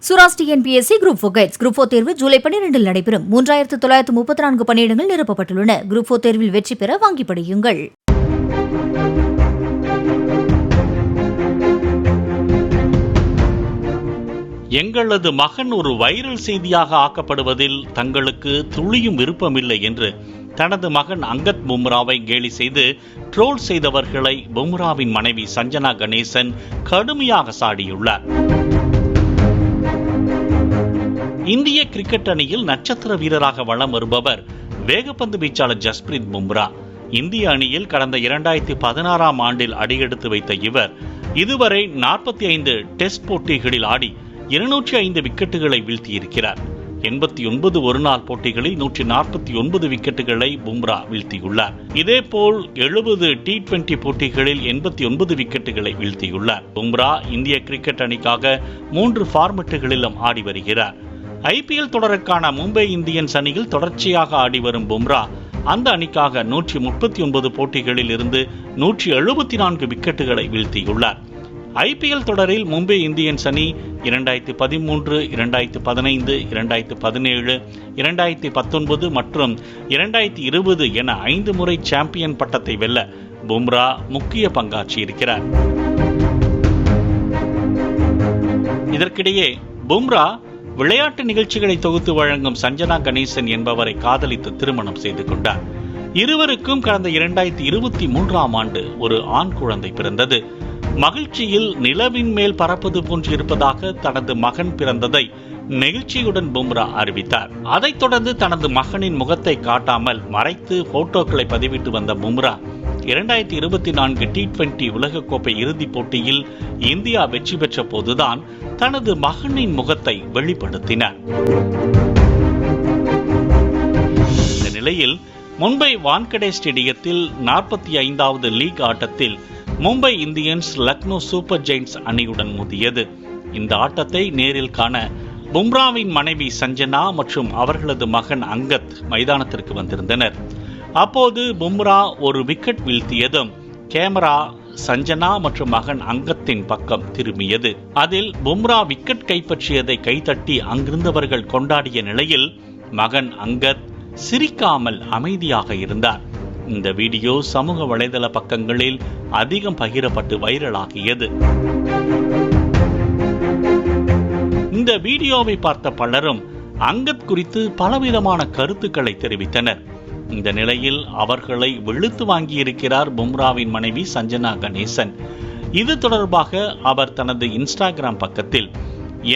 Sura's TNPSC group 4 guides group 4 தேர்வு ஜூலை 12 நடைபெறும். 3934 பணியிடங்கள் நிரப்பப்பட்டுள்ளன. குரூப் 4 தேர்வில் வெற்றி பெற வாங்கி படியுங்கள். எங்களது மகன் ஒரு வைரல் செய்தியாக ஆக்கப்படுவதில் தங்களுக்கு துளியும் விருப்பமில்லை என்று தனது மகன் அங்கத் பும்ராவை கேலி செய்து ட்ரோல் செய்தவர்களை பும்ராவின் மனைவி சஞ்சனா கணேசன் கடுமையாக சாடியுள்ளார். இந்திய கிரிக்கெட் அணியில் நட்சத்திர வீரராக வலம் வருபவர் வேகப்பந்து வீச்சாளர் ஜஸ்பிரீத் பும்ரா. இந்திய அணியில் கடந்த 2016 ஆண்டில் அடியெடுத்து வைத்த இவர் இதுவரை 45 டெஸ்ட் போட்டிகளில் ஆடி 205 விக்கெட்டுகளை வீழ்த்தியிருக்கிறார். 89 ஒருநாள் போட்டிகளில் 149 விக்கெட்டுகளை பும்ரா வீழ்த்தியுள்ளார். இதேபோல் 70 T20 போட்டிகளில் 89 விக்கெட்டுகளை வீழ்த்தியுள்ளார். பும்ரா இந்திய கிரிக்கெட் அணிக்காக 3 ஃபார்மெட்டுகளிலும் ஆடி வருகிறார். IPL தொடருக்கான மும்பை இந்தியன்ஸ் அணியில் தொடர்ச்சியாக ஆடி வரும் பும்ரா அந்த அணிக்காக 139 போட்டிகளில் இருந்து 174 விக்கெட்டுகளை வீழ்த்தியுள்ளார். IPL தொடரில் மும்பை இந்தியன்ஸ் அணி 2013, 2015, 2017, 2019 மற்றும் 2020 என 5 முறை சாம்பியன் பட்டத்தை வெல்ல பும்ரா முக்கிய பங்காற்றியிருக்கிறார். இதற்கிடையே பும்ரா விளையாட்டு நிகழ்ச்சிகளை தொகுத்து வழங்கும் சஞ்சனா கணேசன் என்பவரை காதலித்து திருமணம் செய்து கொண்டார். இருவருக்கும் கடந்த 2023 ஆண்டு ஒரு ஆண் குழந்தை பிறந்தது. மகிழ்ச்சியில் நிலவின் மேல் பறப்பது போன்று இருப்பதாக தனது மகன் பிறந்ததை நெகிழ்ச்சியுடன் பும்ரா அறிவித்தார். அதைத் தொடர்ந்து தனது மகனின் முகத்தை காட்டாமல் மறைத்து போட்டோக்களை பதிவிட்டு வந்த பும்ரா 2024 T20 உலகக்கோப்பை இறுதிப் போட்டியில் இந்தியா வெற்றி பெற்ற போதுதான் தனது மகனின் முகத்தை வெளிப்படுத்தினார். இந்த நிலையில் மும்பை வான்கடே ஸ்டேடியத்தில் 45வது லீக் ஆட்டத்தில் Mumbai Indians Lucknow super Giants அணியுடன் மோதியது. இந்த ஆட்டத்தை நேரில் காண பும்ராவின் மனைவி சஞ்சனா மற்றும் அவர்களது மகன் அங்கத் மைதானத்திற்கு வந்திருந்தனர். அப்போது பும்ரா ஒரு விக்கெட் வீழ்த்தியதும் கேமரா சஞ்சனா மற்றும் மகன் அங்கத்தின் பக்கம் திரும்பியது. அதில் பும்ரா விக்கெட் கைப்பற்றியதை கைதட்டி அங்கிருந்தவர்கள் கொண்டாடிய நிலையில் மகன் அங்கத் சிரிக்காமல் அமைதியாக இருந்தார். இந்த வீடியோ சமூக வலைதள பக்கங்களில் அதிகம் பகிரப்பட்டு வைரலாகியது. இந்த வீடியோவை பார்த்த பலரும் அங்கத் குறித்து பலவிதமான கருத்துக்களை தெரிவித்தனர். இந்த நிலையில் அவர்களை வெளுத்து வாங்கியிருக்கிறார் பும்ராவின் மனைவி சஞ்சனா கணேசன். இது தொடர்பாக அவர் தனது இன்ஸ்டாகிராம் பக்கத்தில்,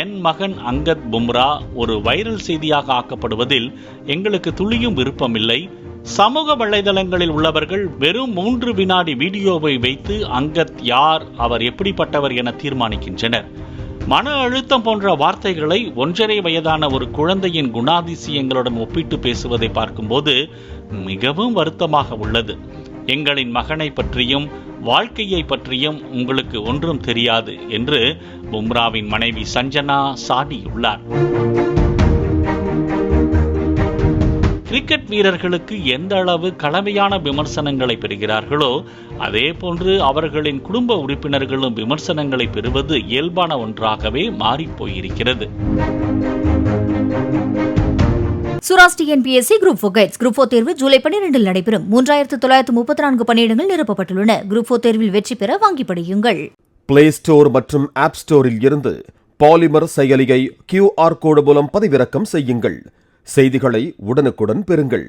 என் மகன் அங்கத் பும்ரா ஒரு வைரல் செய்தியாக ஆக்கப்படுவதில் எங்களுக்கு துளியும் விருப்பமில்லை. சமூக வலைதளங்களில் உள்ளவர்கள் வெறும் 3 வினாடி வீடியோவை வைத்து அங்கத் யார், அவர் எப்படிப்பட்டவர் என தீர்மானிக்கின்றனர். மன அழுத்தம் போன்ற வார்த்தைகளை 1.5 வயதான ஒரு குழந்தையின் குணாதிசயங்களுடன் ஒப்பிட்டு பேசுவதை பார்க்கும்போது மிகவும் வருத்தமாக உள்ளது. எங்களின் மகனை பற்றியும் வாழ்க்கையை பற்றியும் உங்களுக்கு ஒன்றும் தெரியாது என்று பும்ராவின் மனைவி சஞ்சனா சாடியுள்ளார். கிரிக்கெட் வீரர்களுக்கு எந்த அளவு கடுமையான விமர்சனங்களை பெறுகிறார்களோ அதே போன்று அவர்களின் குடும்ப உறுப்பினர்களும் விமர்சனங்களை பெறுவது இயல்பான ஒன்றாகவே மாறிப்போயிருக்கிறது. Suras TNPSC group 4 guides group 4 தேர்வு ஜூலை 12 நடைபெறும். 3934 பணியிடங்கள் நிரப்பப்பட்டுள்ளன. குரூப் 4 தேர்வில் வெற்றி பெற வாங்கி படியுங்கள். பிளே ஸ்டோர் மற்றும் ஆப் ஸ்டோரில் இருந்து பாலிமர் செயலியை QR கோடு மூலம் பதிவிறக்கம் செய்யுங்கள். செய்திகளை உடனுக்குடன் பெறுங்கள்.